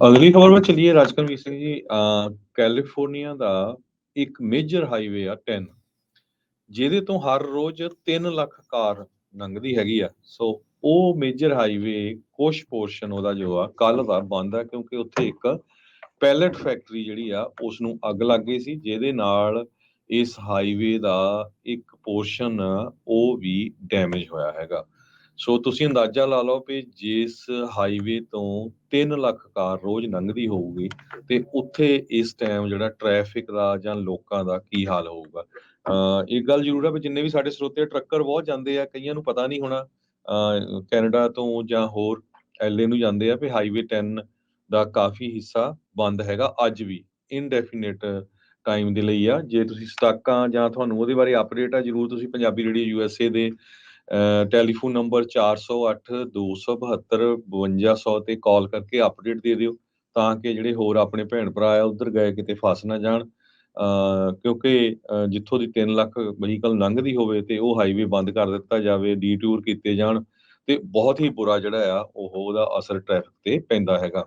ਅਗਲੀ ਖਬਰ ਵੱਲ ਚੱਲੀਏ। ਰਾਜਕਰਮੀਤ ਸਿੰਘ ਜੀ, ਕੈਲੀਫੋਰਨੀਆ ਦਾ ਇੱਕ ਮੇਜਰ ਹਾਈਵੇ ਆ 10, ਜਿਹਦੇ ਤੋਂ ਹਰ ਰੋਜ਼ 3 ਲੱਖ ਕਾਰ ਲੰਘਦੀ ਹੈਗੀ ਆ। ਸੋ ਉਹ ਮੇਜਰ ਹਾਈਵੇ ਕੁਛ ਪੋਰਸ਼ਨ ਉਹਦਾ ਜੋ ਆ ਕੱਲ ਦਾ ਬੰਦ ਆ, ਕਿਉਂਕਿ ਉੱਥੇ ਇੱਕ ਪੈਲਟ ਫੈਕਟਰੀ ਜਿਹੜੀ ਆ ਉਸ ਨੂੰ ਅੱਗ ਲੱਗ ਗਈ ਸੀ, ਜਿਹਦੇ ਨਾਲ ਇਸ ਹਾਈਵੇ ਦਾ ਇੱਕ ਪੋਰਸ਼ਨ ਉਹ ਵੀ ਡੈਮੇਜ ਹੋਇਆ ਹੈਗਾ। ਸੋ ਤੁਸੀਂ ਅੰਦਾਜ਼ਾ ਲਾ ਲਓ ਵੀ ਜਿਸ ਹਾਈਵੇ ਤੋਂ 3 ਲੱਖ ਕਾਰ ਰੋਜ਼ ਲੰਘਦੀ ਹੋਊਗੀ ਤੇ ਉੱਥੇ ਇਸ ਟਾਈਮ ਜਿਹੜਾ ਟ੍ਰੈਫਿਕ ਦਾ ਜਾਂ ਲੋਕਾਂ ਦਾ ਕੀ ਹਾਲ ਹੋਊਗਾ। ਇੱਕ ਗੱਲ ਜ਼ਰੂਰ ਹੈ ਵੀ ਜਿੰਨੇ ਵੀ ਸਾਡੇ ਸਰੋਤੇ ਟਰੱਕਰ ਬਹੁਤ ਜਾਂਦੇ ਆ, ਕਈਆਂ ਨੂੰ ਪਤਾ ਨਹੀਂ ਹੋਣਾ, ਕੈਨੇਡਾ ਤੋਂ ਜਾਂ ਹੋਰ ਐਲਏ ਨੂੰ ਜਾਂਦੇ ਆ ਵੀ ਹਾਈਵੇ 10 ਦਾ ਕਾਫੀ ਹਿੱਸਾ ਬੰਦ ਹੈਗਾ ਅੱਜ ਵੀ, ਇਨਡੈਫੀਨਿਟ ਟਾਈਮ ਦੇ ਲਈ ਆ। ਜੇ ਤੁਸੀਂ ਸਟਾਕਾਂ ਜਾਂ ਤੁਹਾਨੂੰ ਉਹਦੇ ਬਾਰੇ ਅਪਡੇਟ ਆ, ਜ਼ਰੂਰ ਤੁਸੀਂ ਪੰਜਾਬੀ ਰੇਡੀਓ ਯੂਐਸਏ ਦੇ ਟੈਲੀਫੋਨ ਨੰਬਰ 408-272-5200 ਤੇ ਕਾਲ ਕਰਕੇ ਅਪਡੇਟ ਦੇ ਦਿਓ, ਤਾਂ ਕਿ ਜਿਹੜੇ ਹੋਰ ਆਪਣੇ ਭੈਣ ਭਰਾ ਆ ਉੱਧਰ ਗਏ ਕਿਤੇ ਫਸ ਨਾ ਜਾਣ। ਕਿਉਂਕਿ ਜਿੱਥੋਂ ਦੀ 3 ਲੱਖ ਵਹੀਕਲ ਲੰਘਦੀ ਹੋਵੇ ਤੇ ਉਹ ਹਾਈਵੇ ਬੰਦ ਕਰ ਦਿੱਤਾ ਜਾਵੇ, ਡੀਟੂਰ ਕੀਤੇ ਜਾਣ, ਤੇ ਬਹੁਤ ਹੀ ਬੁਰਾ ਜਿਹੜਾ ਆ ਉਹਦਾ ਅਸਰ ਟ੍ਰੈਫਿਕ ਤੇ ਪੈਂਦਾ ਹੈਗਾ।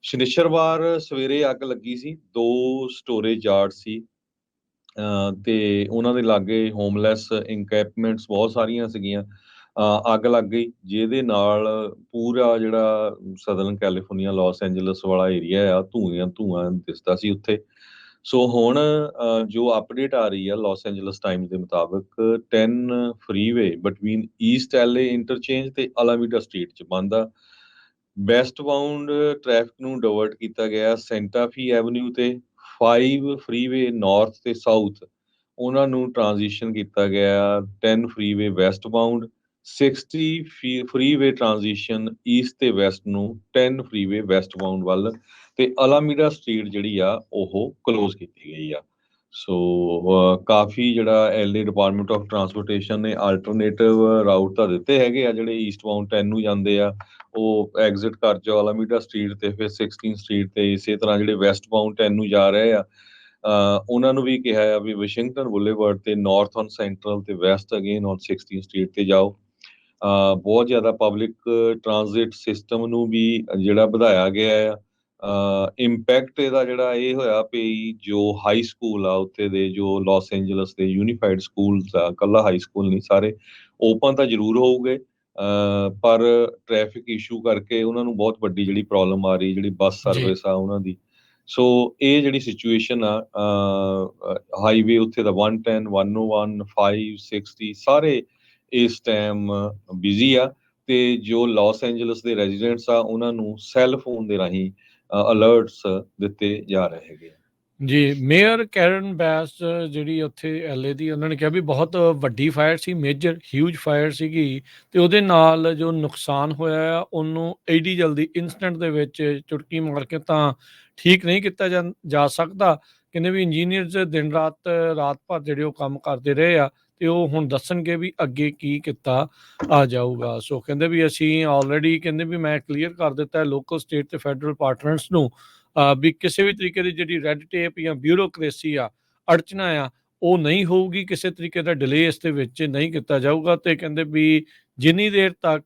ਸ਼ਨਿਚਰਵਾਰ ਸਵੇਰੇ ਅੱਗ ਲੱਗੀ ਸੀ, 2 ਸਟੋਰੇਜ ਯਾਰਡ ਸੀ, ਤੇ ਉਹਨਾਂ ਦੇ ਲਾਗੇ ਹੋਮਲੈਸ ਇੰਕੈਂਪਮੈਂਟਸ ਬਹੁਤ ਸਾਰੀਆਂ ਸੀਗੀਆਂ। ਅੱਗ ਲੱਗ ਗਈ, ਜਿਹਦੇ ਨਾਲ ਪੂਰਾ ਜਿਹੜਾ ਸਦਰਨ ਕੈਲੀਫੋਰਨੀਆ ਲਾਸ ਐਂਜਲਸ ਵਾਲਾ ਏਰੀਆ ਆ, ਧੂਆਂ ਦਿਸਦਾ ਸੀ ਉੱਥੇ। ਸੋ ਹੁਣ ਜੋ ਅਪਡੇਟ ਆ ਰਹੀ ਆ ਲਾਸ ਐਂਜਲਸ ਟਾਈਮਸ ਦੇ ਮੁਤਾਬਕ, 10 ਫਰੀਵੇ ਬਿਟਵੀਨ ਈਸਟ ਐਲਏ ਇੰਟਰਚੇਂਜ ਤੇ ਅਲਾਮੀਡਾ ਸਟਰੀਟ 'ਚ ਬੰਦ ਆ। ਵੈਸਟ ਬਾਉਂਡ ਟ੍ਰੈਫਿਕ ਨੂੰ ਡਾਇਵਰਟ ਕੀਤਾ ਗਿਆ ਸੈਂਟਾ ਫੀ ਐਵਨਿਊ ਤੇ। 5 ਫਰੀਵੇ ਨਾਰਥ ਤੇ ਸਾਊਥ ਉਹਨਾਂ ਨੂੰ ਟ੍ਰਾਂਜੀਸ਼ਨ ਕੀਤਾ ਗਿਆ 10 ਫਰੀਵੇ ਵੈਸਟ ਬਾਉਂਡ, 60 ਫਰੀਵੇ ਟ੍ਰਾਂਜੀਸ਼ਨ ਈਸਟ ਤੇ ਵੈਸਟ ਨੂੰ 10 ਫਰੀਵੇ ਵੈਸਟ ਬਾਉਂਡ ਵੱਲ, ਤੇ ਅਲਾਮੀਡਾ ਸਟਰੀਟ ਜਿਹੜੀ ਆ ਉਹ ਕਲੋਜ਼ ਕੀਤੀ ਗਈ ਆ। ਸੋ ਕਾਫੀ ਜਿਹੜਾ ਐਲਏ ਡਿਪਾਰਟਮੈਂਟ ਆਫ ਟਰਾਂਸਪੋਰਟੇਸ਼ਨ ਨੇ ਆਲਟਰਨੇਟਿਵ ਰਾਊਟ ਤਾਂ ਦਿੱਤੇ ਹੈਗੇ ਆ, ਜਿਹੜੇ ਈਸਟ ਬਾਉਂਡ 10 ਨੂੰ ਜਾਂਦੇ ਆ ਉਹ ਐਗਜ਼ਿਟ ਕਰ ਜਾਓ ਅਲਾਮੀਡਾ ਸਟਰੀਟ ਤੇ, ਫਿਰ 16 ਸਟਰੀਟ ਤੇ। ਇਸੇ ਤਰ੍ਹਾਂ ਜਿਹੜੇ ਵੈਸਟ ਬਾਉਂਡ 10 ਨੂੰ ਜਾ ਰਹੇ ਆ, ਉਹਨਾਂ ਨੂੰ ਵੀ ਕਿਹਾ ਆ ਵੀ ਵਾਸ਼ਿੰਗਟਨ ਬੁਲੇਵਰਡ ਤੇ ਨਾਰਥ ਔਨ ਸੈਂਟਰਲ ਤੇ ਵੈਸਟ ਅਗੇਨ ਔਨ 16 ਸਟਰੀਟ ਤੇ ਜਾਓ। ਬਹੁਤ ਜ਼ਿਆਦਾ ਪਬਲਿਕ ਟਰਾਂਜ਼ਿਟ ਸਿਸਟਮ ਨੂੰ ਵੀ ਜਿਹੜਾ ਵਧਾਇਆ ਗਿਆ ਆ। ਇੰਪੈਕਟ ਇਹਦਾ ਜਿਹੜਾ ਇਹ ਹੋਇਆ ਵੀ ਜੋ ਹਾਈ ਸਕੂਲ ਆ ਉੱਥੇ ਦੇ, ਜੋ ਲਾਸ ਐਂਜਲਸ ਦੇ ਯੂਨੀਫਾਈਡ ਸਕੂਲਸ ਆ, ਇਕੱਲਾ ਹਾਈ ਸਕੂਲ ਨਹੀਂ, ਸਾਰੇ ਓਪਨ ਤਾਂ ਜ਼ਰੂਰ ਹੋਊਗੇ, ਪਰ ਟ੍ਰੈਫਿਕ ਇਸ਼ੂ ਕਰਕੇ ਉਹਨਾਂ ਨੂੰ ਬਹੁਤ ਵੱਡੀ ਜਿਹੜੀ ਪ੍ਰੋਬਲਮ ਆ ਰਹੀ, ਜਿਹੜੀ ਬੱਸ ਜੀ ਸਰਵਿਸ ਆ ਉਹਨਾਂ ਦੀ। ਸੋ ਇਹ ਜਿਹੜੀ ਸਿਚੁਏਸ਼ਨ ਆ, ਹਾਈਵੇ ਉੱਥੇ ਦਾ 110, 101, 5, 60 ਸਾਰੇ ਇਸ ਟਾਈਮ ਬਿਜ਼ੀ ਆ, ਤੇ ਜੋ ਲਾਸ ਐਂਜਲਸ ਦੇ ਰੈਜ਼ੀਡੈਂਟਸ ਆ ਉਹਨਾਂ ਨੂੰ ਸੈੱਲ ਫੋਨ ਦੇ ਰਾਹੀਂ ਅਲਰਟਸ ਦਿੱਤੇ ਜਾ ਰਹੇ ਹੈਗੇ ਆ। ਜੀ, ਮੇਅਰ ਕੈਰਨ ਬੈਸ ਜਿਹੜੀ ਉੱਥੇ ਐਲਏ ਦੀ, ਉਹਨਾਂ ਨੇ ਕਿਹਾ ਵੀ ਬਹੁਤ ਵੱਡੀ ਫਾਇਰ ਸੀ, ਮੇਜਰ ਹਿਊਜ ਫਾਇਰ ਸੀਗੀ, ਤੇ ਉਹਦੇ ਨਾਲ ਜੋ ਨੁਕਸਾਨ ਹੋਇਆ ਆ ਉਹਨੂੰ ਐਡੀ ਜਲਦੀ ਇੰਸਟੈਂਟ ਦੇ ਵਿੱਚ ਚੁਟਕੀ ਮਾਰ ਕੇ ਤਾਂ ਠੀਕ ਨਹੀਂ ਕੀਤਾ ਜਾ ਸਕਦਾ। ਕਹਿੰਦੇ ਵੀ ਇੰਜੀਨੀਅਰਸ ਦਿਨ ਰਾਤ ਰਾਤ ਭਰ ਜਿਹੜੇ ਉਹ ਕੰਮ ਕਰਦੇ ਰਹੇ ਆ, ਤੇ ਉਹ ਹੁਣ ਦੱਸਣਗੇ ਵੀ ਅੱਗੇ ਕੀ ਕੀਤਾ ਆ ਜਾਊਗਾ। ਸੋ ਕਹਿੰਦੇ ਵੀ ਅਸੀਂ ਆਲਰੇਡੀ, ਕਹਿੰਦੇ ਵੀ ਮੈਂ ਕਲੀਅਰ ਕਰ ਦਿੱਤਾ ਲੋਕਲ, ਸਟੇਟ ਤੇ ਫੈਡਰਲ ਪਾਰਟਨਰਸ ਨੂੰ ਵੀ ਕਿਸੇ ਵੀ ਤਰੀਕੇ ਦੀ ਜਿਹੜੀ ਰੈੱਡ ਟੇਪ ਜਾਂ ਬਿਊਰੋਕ੍ਰੇਸੀ ਆ, ਅੜਚਨਾ ਆ, ਉਹ ਨਹੀਂ ਹੋਊਗੀ, ਕਿਸੇ ਤਰੀਕੇ ਦਾ ਡਿਲੇ ਇਸ ਦੇ ਵਿੱਚ ਨਹੀਂ ਕੀਤਾ ਜਾਊਗਾ। ਤੇ ਕਹਿੰਦੇ ਵੀ ਜਿੰਨੀ ਦੇਰ ਤੱਕ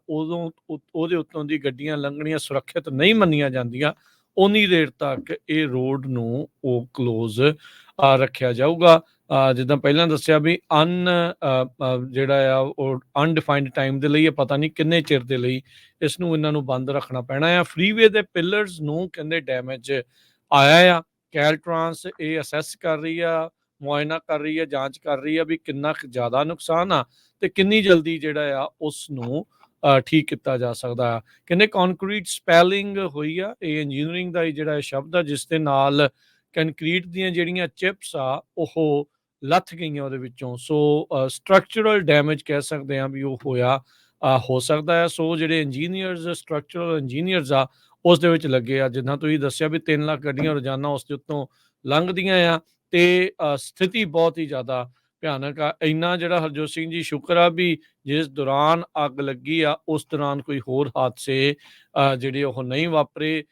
ਉਹਦੇ ਉੱਤੋਂ ਦੀ ਗੱਡੀਆਂ ਲੰਘਣੀਆਂ ਸੁਰੱਖਿਅਤ ਨਹੀਂ ਮੰਨੀਆਂ ਜਾਂਦੀਆਂ, ਉਨੀ ਦੇਰ ਤੱਕ ਇਹ ਰੋਡ ਨੂੰ ਉਹ ਕਲੋਜ਼ ਰੱਖਿਆ ਜਾਊਗਾ। ਜਿੱਦਾਂ ਪਹਿਲਾਂ ਦੱਸਿਆ ਵੀ ਜਿਹੜਾ ਆ ਉਹ ਅਨਡਿਫਾਈਨਡ ਟਾਈਮ ਦੇ ਲਈ, ਪਤਾ ਨਹੀਂ ਕਿੰਨੇ ਚਿਰ ਦੇ ਲਈ ਇਸ ਨੂੰ ਇਹਨਾਂ ਨੂੰ ਬੰਦ ਰੱਖਣਾ ਪੈਣਾ ਆ। ਫਰੀਵੇ ਦੇ ਪਿਲਰਸ ਨੂੰ ਕਹਿੰਦੇ ਡੈਮੇਜ ਆਇਆ ਆ। ਕੈਲਟ੍ਰਾਂਸ ਇਹ ਅਸੈਸ ਕਰ ਰਹੀ ਆ, ਮੁਆਇਨਾ ਕਰ ਰਹੀ ਆ, ਜਾਂਚ ਕਰ ਰਹੀ ਆ ਵੀ ਕਿੰਨਾ ਜ਼ਿਆਦਾ ਨੁਕਸਾਨ ਆ ਤੇ ਕਿੰਨੀ ਜਲਦੀ ਜਿਹੜਾ ਆ ਉਸ ਨੂੰ ਠੀਕ ਕੀਤਾ ਜਾ ਸਕਦਾ ਆ। ਕਹਿੰਦੇ ਕੰਕਰੀਟ ਸਪੈਲਿੰਗ ਹੋਈ ਆ, ਇਹ ਇੰਜੀਨੀਅਰਿੰਗ ਦਾ ਜਿਹੜਾ ਸ਼ਬਦ ਆ ਜਿਸ ਦੇ ਨਾਲ ਕੰਕਰੀਟ ਦੀਆਂ ਜਿਹੜੀਆਂ ਚਿਪਸ ਆ ਉਹ ਲੱਥ ਗਈਆਂ ਉਹਦੇ ਵਿੱਚੋਂ। ਸੋ ਸਟਰਕਚਰਲ ਡੈਮੇਜ ਕਹਿ ਸਕਦੇ ਆ ਵੀ ਉਹ ਹੋਇਆ ਹੋ ਸਕਦਾ ਹੈ। ਸੋ ਜਿਹੜੇ ਇੰਜੀਨੀਅਰਸ, ਸਟਰਕਚਰਲ ਇੰਜੀਨੀਅਰਸ ਆ, ਉਸ ਦੇ ਵਿੱਚ ਲੱਗੇ ਆ। ਜਿੱਦਾਂ ਤੁਸੀਂ ਦੱਸਿਆ ਵੀ 3 ਲੱਖ ਗੱਡੀਆਂ ਰੋਜ਼ਾਨਾ ਉਸ ਦੇ ਉੱਤੋਂ ਲੰਘਦੀਆਂ ਆ, ਤੇ ਸਥਿਤੀ ਬਹੁਤ ਹੀ ਜ਼ਿਆਦਾ ਭਿਆਨਕ ਆ। ਇੰਨਾ ਜਿਹੜਾ ਹਰਜੋਤ ਸਿੰਘ ਜੀ ਸ਼ੁਕਰ ਆ ਵੀ ਜਿਸ ਦੌਰਾਨ ਅੱਗ ਲੱਗੀ ਆ ਉਸ ਦੌਰਾਨ ਕੋਈ ਹੋਰ ਹਾਦਸੇ ਜਿਹੜੇ ਉਹ ਨਹੀਂ ਵਾਪਰੇ,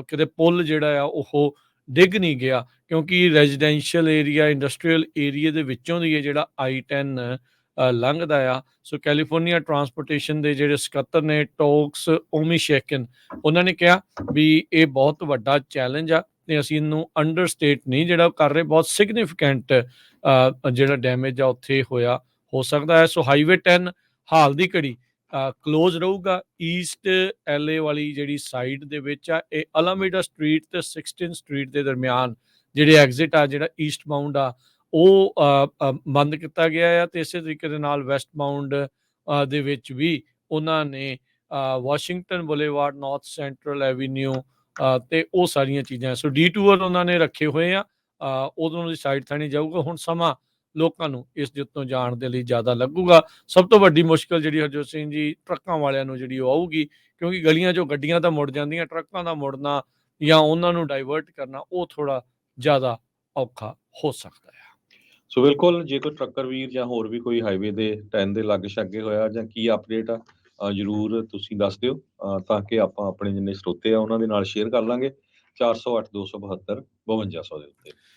ਕਿਤੇ ਪੁਲ ਜਿਹੜਾ ਆ ਉਹ ਡਿੱਗ ਨਹੀਂ ਗਿਆ, ਕਿਉਂਕਿ ਰੈਜ਼ੀਡੈਂਸ਼ੀਅਲ ਏਰੀਆ, ਇੰਡਸਟਰੀਅਲ ਏਰੀਆ ਦੇ ਵਿੱਚੋਂ ਦੀ ਇਹ ਜਿਹੜਾ I-10 ਲੰਘਦਾ ਆ। ਸੋ ਕੈਲੀਫੋਰਨੀਆ ਟਰਾਂਸਪੋਰਟੇਸ਼ਨ ਦੇ ਜਿਹੜੇ ਸਕੱਤਰ ਨੇ ਟੋਕਸ ਓਮੀਸ਼ੇਕਨ, ਉਹਨਾਂ ਨੇ ਕਿਹਾ ਵੀ ਇਹ ਬਹੁਤ ਵੱਡਾ ਚੈਲੰਜ ਆ ਤੇ ਅਸੀਂ ਇਹਨੂੰ ਅੰਡਰਸਟੇਟ ਨਹੀਂ ਜਿਹੜਾ ਕਰ ਰਹੇ, ਬਹੁਤ ਸਿਗਨੀਫੀਕੈਂਟ ਜਿਹੜਾ ਡੈਮੇਜ ਆ ਉੱਥੇ ਹੋਇਆ ਹੋ ਸਕਦਾ ਹੈ। ਸੋ ਹਾਈਵੇ 10 ਹਾਲ ਦੀ ਘੜੀ ਕਲੋਜ਼ ਰਹੂਗਾ। ਈਸਟ ਐਲਏ ਵਾਲੀ ਜਿਹੜੀ ਸਾਈਡ ਦੇ ਵਿੱਚ ਆ, ਇਹ ਅਲਾਮੀਡਾ ਸਟਰੀਟ ਤੇ 16 ਸਟਰੀਟ ਦੇ ਦਰਮਿਆਨ ਜਿਹੜੇ ਐਗਜ਼ਿਟ ਆ, ਜਿਹੜਾ ਈਸਟ ਬਾਉਂਡ ਆ, ਉਹ ਬੰਦ ਕੀਤਾ ਗਿਆ ਆ। ਤੇ ਇਸੇ ਤਰੀਕੇ ਦੇ ਨਾਲ ਵੈਸਟ ਬਾਉਂਡ ਦੇ ਵਿੱਚ ਵੀ ਉਹਨਾਂ ਨੇ Washington boulevard, north central avenue ਤੇ ਉਹ ਸਾਰੀਆਂ ਚੀਜ਼ਾਂ। ਸੋ ਡੀਟੂਅਰ ਉਹਨਾਂ ਨੇ ਰੱਖੇ ਹੋਏ ਆ, ਉਦੋਂ ਦੀ ਸਾਈਡ ਥਾਣੀ ਜਾਊਗਾ। ਹੁਣ ਸਮਾਂ ਲੋਕਾਂ ਨੂੰ ਇਸ ਦੇ ਉੱਤੋਂ ਜਾਣ ਦੇ ਲਈ ਜ਼ਿਆਦਾ ਲੱਗੂਗਾ। ਸਭ ਤੋਂ ਵੱਡੀ ਮੁਸ਼ਕਲ ਜਿਹੜੀ ਹਰਜੋਤ ਸਿੰਘ ਜੀ, ਟਰੱਕਾਂ ਵਾਲਿਆਂ ਨੂੰ ਜਿਹੜੀ ਉਹ ਆਊਗੀ, ਕਿਉਂਕਿ ਗਲੀਆਂ 'ਚੋਂ ਗੱਡੀਆਂ ਤਾਂ ਮੁੜ ਜਾਂਦੀਆਂ, ਟਰੱਕਾਂ ਦਾ ਮੁੜਨਾ ਜਾਂ ਉਹਨਾਂ ਨੂੰ ਡਾਇਵਰਟ ਕਰਨਾ ਉਹ ਥੋੜ੍ਹਾ ਜ਼ਿਆਦਾ ਔਖਾ ਹੋ ਸਕਦਾ ਹੈ। ਸੋ ਬਿਲਕੁਲ, ਜੇ ਕੋਈ ਟਰੱਕਰ ਵੀਰ ਜਾਂ ਹੋਰ ਵੀ ਕੋਈ ਹਾਈਵੇ ਦੇ 10 ਦੇ ਲਾਗੇ-ਛਾਗੇ ਹੋਇਆ ਜਾਂ ਕੀ ਅਪਡੇਟ ਆ, ਜ਼ਰੂਰ ਤੁਸੀਂ ਦੱਸ ਦਿਓ, ਤਾਂ ਕਿ ਆਪਾਂ ਆਪਣੇ ਜਿੰਨੇ ਸਰੋਤੇ ਆ ਉਹਨਾਂ ਦੇ ਨਾਲ ਸ਼ੇਅਰ ਕਰ ਲਾਂਗੇ। 408 272 5200 ਦੇ ਉੱਤੇ।